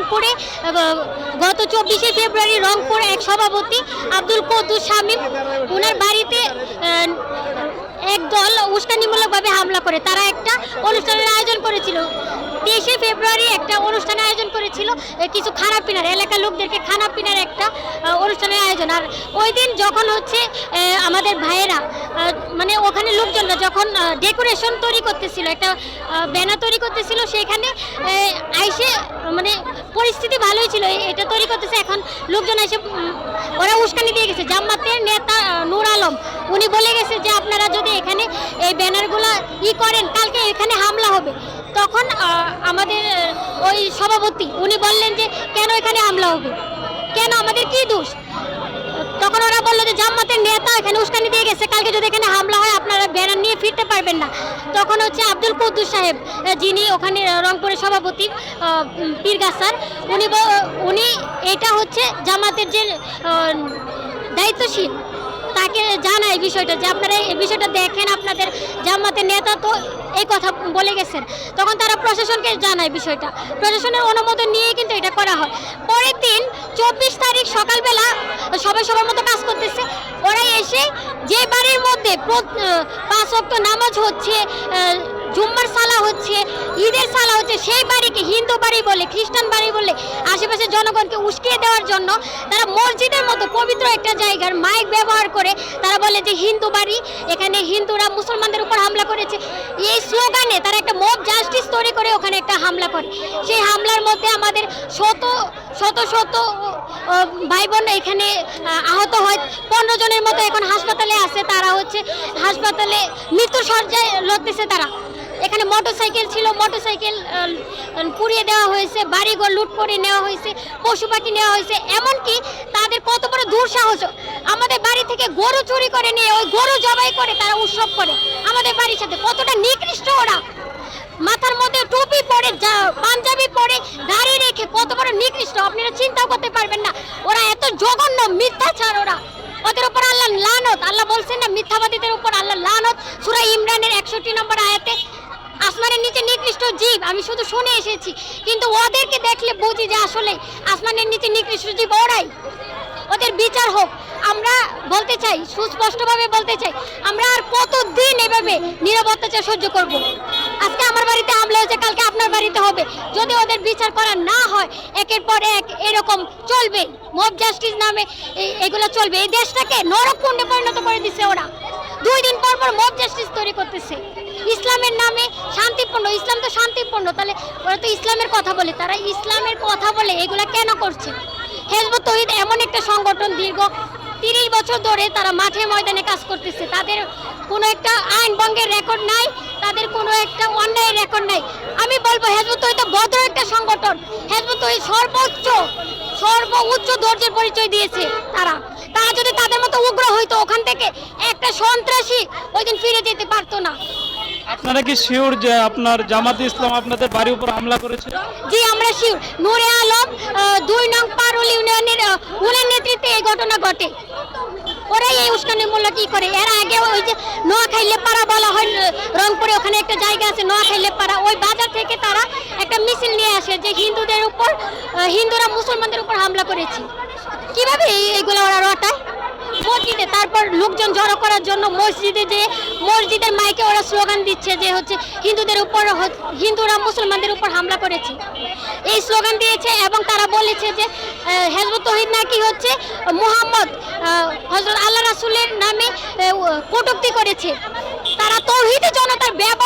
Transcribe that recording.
রংপুরে গত 24শে ফেব্রুয়ারি রংপুর এক সভাপতি আব্দুল কুদ্দুস শামীম ওনার বাড়িতে এক দল উস্কানিমূলকভাবে হামলা করে তারা একটা অনুষ্ঠানের আয়োজন করেছিল। 23শে ফেব্রুয়ারি একটা অনুষ্ঠানের আয়োজন করেছিল, কিছু খানা পিনার এলাকার লোকদেরকে খানা পিনার একটা অনুষ্ঠানের আয়োজন। আর ওই দিন যখন হচ্ছে আমাদের ভাইয়েরা মানে ওখানে লোকজনরা যখন ডেকোরেশন তৈরি করতেছিল, একটা ব্যানার তৈরি করতেছিল, সেখানে আইসে মানে পরিস্থিতি ভালোই ছিল, এটা তৈরি করতেছে। এখন লোকজন এসে ওরা উস্কানি দিয়ে গেছে। জামাতের নেতা নূর আলম উনি বলে গেছে যে আপনারা যদি এখানে এই ব্যানারগুলো করেন কালকে এখানে হামলা হবে। তখন আমাদের ওই সভাপতি উনি বললেন যে কেন এখানে হামলা হবে, কেন, আমাদের কি দোষ? তখন ওরা বললো যে জামাতের নেতা এখানে উস্কানি দিয়ে গেছে, কালকে যদি এখানে হামলা হয় আপনারা ব্যানার নিয়ে ফিরতে পারবেন না। তখন হচ্ছে আব্দুল কুদ্দুস সাহেব যিনি ওখানে রংপুরের সভাপতি পীরগাছার উনি এটা হচ্ছে জামাতের যে দায়িত্বশীল তাকে জানায় বিষয়টা যে আপনারা এই বিষয়টা দেখেন, আপনাদের জামাতের নেতা তো এই কথা বলে গেছেন। তখন তারা প্রশাসনকে জানায় বিষয়টা, প্রশাসনের অনুমোদন নিয়ে কিন্তু এটা করা হয়। পরের দিন 24 তারিখ সকালবেলা সবাই সবার মতো কাজ করতেছে, ওরা এসে যে বাড়ির মধ্যে 5 ওয়াক্ত নামাজ হচ্ছে, জুম্মার সালা হচ্ছে, ঈদের সালা হচ্ছে, সেই বাড়িকে হিন্দু বাড়ি বলে, খ্রিস্টান বাড়ি বলে আশেপাশের জনগণকে উস্কিয়ে দেওয়ার জন্য তারা মসজিদের মতো পবিত্র একটা জায়গার মাইক ব্যবহার করে তারা বলে যে হিন্দু বাড়ি, এখানে হিন্দুরা মুসলমানদের উপর হামলা করেছে। এই স্লোগানে তারা একটা মব জাস্টিস তৈরি করে ওখানে একটা হামলা করে। সেই হামলার মধ্যে আমাদের শত শত শত ভাই বোন এখানে আহত হয়। 15 জনের মতো এখন হাসপাতালে আছে, তারা হচ্ছে হাসপাতালে মৃত্যুর শয্যায় লড়তেছে। তারা এখানে মোটরসাইকেল ছিল, মোটরসাইকেল পুড়িয়ে দেওয়া হয়েছে, বাড়িঘর লুট করে নেওয়া হয়েছে, পশু পাখি নেওয়া হয়েছে। এমনকি তাদের কত বড় দুঃসাহস, আমাদের বাড়ি থেকে গরু চুরি করে নিয়ে ওই গরু জবাই করে তারা উৎসব করে আমাদের বাড়ির সাথে। কতটা নিকৃষ্ট ওরা, মাথার মধ্যে টুপি পরে, পাঞ্জাবি পরে, দাড়ি রেখে, কত বড় নিকৃষ্ট আপনারা চিন্তাও করতে পারবেন না। ওরা এত জঘন্য মিথ্যাচার, ওদের উপর আল্লাহ লানত। আল্লাহ বলছেন না মিথ্যাবাদীদের উপর আল্লাহ লানত সূরা ইমরানের 61 নম্বর আয়াতে। আসমানের নিচে নিকৃষ্ট জীব আমি শুধু শুনে এসেছি, কিন্তু ওদেরকে দেখলে বুঝি যে আসলে আসমানের নিচে নিকৃষ্ট জীব ওরাই। ওদের বিচার হোক। আমরা বলতে চাই, সুস্পষ্টভাবে বলতে চাই, আমরা আর কতদিন এভাবে নীরবতা সহ্য করব? আজকে আমার বাড়িতে হামলা হয়েছে, কালকে আপনার বাড়িতে হবে। যদি ওদের বিচার করা না হয় একের পর এক এরকম চলবে, মব জাস্টিস নামে এগুলো চলবে। এই দেশটাকে নরককুণ্ডে পরিণত করে দিচ্ছে ওরা। 2 দিন পর পর মব জাস্টিস তৈরি করতেছে ইসলামের নামে। শান্তিপূর্ণ, ইসলাম তো শান্তিপূর্ণ, তাহলে ওরা তো ইসলামের কথা বলে, তারা ইসলামের কথা বলে এগুলা কেন করছে? হিজবুত তৌহিদ এমন একটা সংগঠন, দীর্ঘ 30 বছর ধরে তারা মাঠে ময়দানে কাজ করতেছে। তাদের কোনো একটা আইন ভঙ্গের রেকর্ড নাই, তাদের কোনো একটা অন্যায়ের রেকর্ড নাই। আমি বলবো হিজবুত তৌহিদ ভদ্র একটা সংগঠন। হিজবুত তৌহিদ সর্বোচ্চ ধৈর্যের পরিচয় দিয়েছে। তারা যদি তাদের মতো উগ্র হইতো, ওখান থেকে একটা সন্ত্রাসী ওই দিন ফিরে যেতে পারতো না। আপনারা কি শিওর যে আপনার জামাতে ইসলাম আপনাদের বাড়ির উপর হামলা করেছে? জি আমরা শিওর। নূরে আলম 2 নং পারুল ইউনিয়নের উনার নেতৃত্বে এই ঘটনা ঘটে। ওরাই এই উস্কানিমূলক কি করে। এর আগে ওই যে নোয়াখালী লেপাড়া বলা হয় রংপুরে, ওখানে একটা জায়গা আছে নোয়াখালী লেপাড়া, ওই বাজার থেকে তারা একটা মিছিল নিয়ে আসে যে হিন্দুদের উপর, হিন্দুরা মুসলমানদের উপর হামলা করেছে। কিভাবে এইগুলো ওরা রটায় মসজিদে? তারপর লোকজন জড়ো করার জন্য মসজিদে যে মসজিদের মাইকে ওরা স্লোগান দিচ্ছে যে হচ্ছে হিন্দুদের উপর, হিন্দুরা মুসলমানদের উপর হামলা করেছে, এই স্লোগান দিয়েছে। এবং তারা বলেছে যে হিজবুত তৌহিদ নাকি হচ্ছে মুহাম্মদ হযরত আল্লাহ রাসূলের নামে কটূক্তি করেছে। তারা তৌহিদি জনতার ব্যবহার